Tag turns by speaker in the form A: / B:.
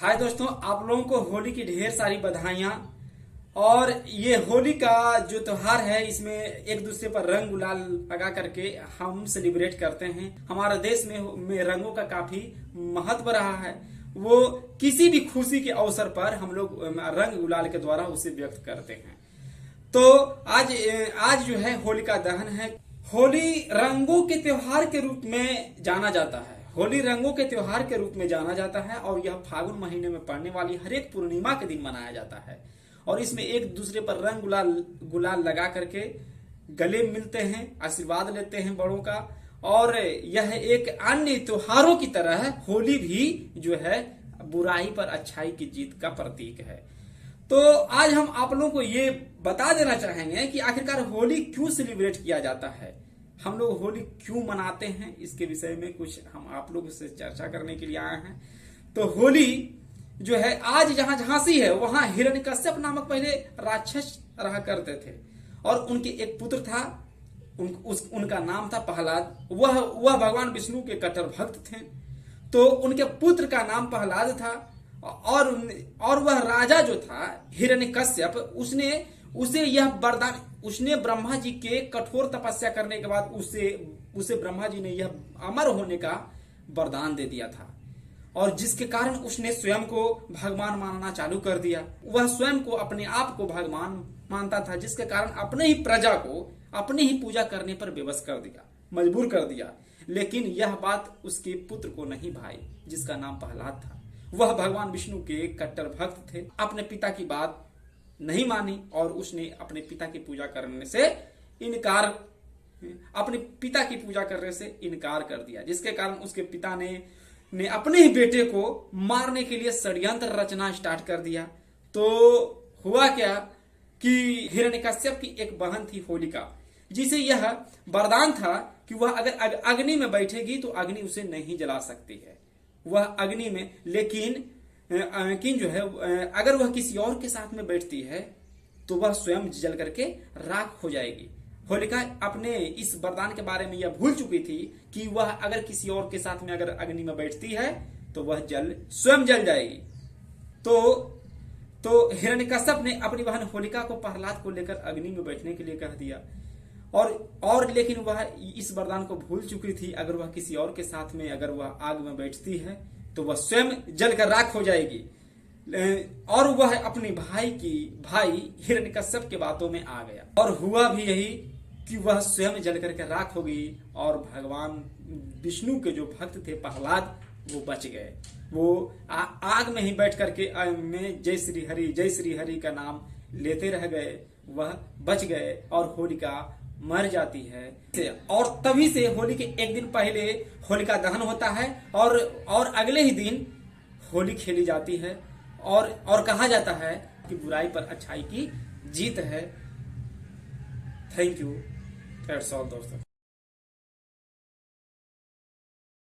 A: हाय दोस्तों, आप लोगों को होली की ढेर सारी बधाइयां। और ये होली का जो त्योहार है, इसमें एक दूसरे पर रंग गुलाल लगा करके हम सेलिब्रेट करते हैं। हमारे देश में रंगों का काफी महत्व रहा है। वो किसी भी खुशी के अवसर पर हम लोग रंग गुलाल के द्वारा उसे व्यक्त करते हैं। तो आज जो है होलिका दहन है। होली रंगों के त्योहार के रूप में जाना जाता है। होली रंगों के त्योहार के रूप में जाना जाता है और यह फागुन महीने में पड़ने वाली हर एक पूर्णिमा के दिन मनाया जाता है। और इसमें एक दूसरे पर रंग गुलाल लगा करके गले मिलते हैं, आशीर्वाद लेते हैं बड़ों का। और यह एक अन्य त्योहारों की तरह होली भी जो है बुराई पर अच्छाई की जीत का प्रतीक है। तो आज हम आप लोगों को ये बता देना चाहेंगे कि आखिरकार होली क्यों सेलिब्रेट किया जाता है, हम लोग होली क्यों मनाते हैं। इसके विषय में कुछ हम आप लोगों से चर्चा करने के लिए आए हैं। तो होली जो है, आज जहां झांसी है वहां हिरण्यकश्यप नामक पहले राक्षस रहा करते थे और उनके एक पुत्र था। उनका नाम था प्रहलाद। वह भगवान विष्णु के कट्टर भक्त थे। तो उनके पुत्र का नाम प्रहलाद था और वह राजा जो था हिरण्यकश्यप, उसे यह वरदान, उसने ब्रह्मा जी के कठोर तपस्या करने के बाद उसे ब्रह्मा जी ने यह अमर होने का वरदान दे दिया था। और जिसके कारण उसने स्वयं को भगवान मानना चालू कर दिया। वह स्वयं को, अपने आप को भगवान मानता था, जिसके कारण अपने ही प्रजा को अपनी ही पूजा करने पर विवश कर दिया, मजबूर कर दिया। लेकिन यह बात उसके पुत्र को नहीं भाई, जिसका नाम प्रहलाद था। वह भगवान विष्णु के कट्टर भक्त थे। अपने पिता की बात नहीं मानी और उसने अपने पिता की पूजा करने से इनकार कर दिया, जिसके कारण उसके पिता ने अपने ही बेटे को मारने के लिए षड्यंत्र रचना स्टार्ट कर दिया। तो हुआ क्या कि हिरण्यकश्यप की एक बहन थी होलिका, जिसे यह वरदान था कि वह अगर अग्नि में बैठेगी तो अग्नि उसे नहीं जला सकती है। वह अग्नि में, लेकिन जो है, अगर वह किसी और के साथ में बैठती है तो वह स्वयं जल करके राख हो जाएगी। होलिका अपने इस वरदान के बारे में यह भूल चुकी थी कि वह अगर किसी और के साथ में अगर अग्नि में बैठती है तो वह स्वयं जल जाएगी। तो हिरण्यकश्यप ने अपनी बहन होलिका को प्रहलाद को लेकर अग्नि में बैठने के लिए कह दिया। और लेकिन वह इस वरदान को भूल चुकी थी। अगर वह किसी और के साथ में अगर वह आग में बैठती है तो वह स्वयं जलकर राख हो जाएगी। और वह अपने भाई हिरण्यकश्यप के बातों में आ गया और हुआ भी यही कि वह स्वयं जल करके राख हो गई। और भगवान विष्णु के जो भक्त थे प्रहलाद, वो बच गए। वो आग में ही बैठ करके में जय श्री हरि का नाम लेते रह गए। वह बच गए और होलिका मर जाती है। और तभी से होली के एक दिन पहले होलिका दहन होता है और अगले ही दिन होली खेली जाती है। और कहा जाता है कि बुराई पर अच्छाई की जीत है। Thank you. दैट्स ऑल दोस्तों।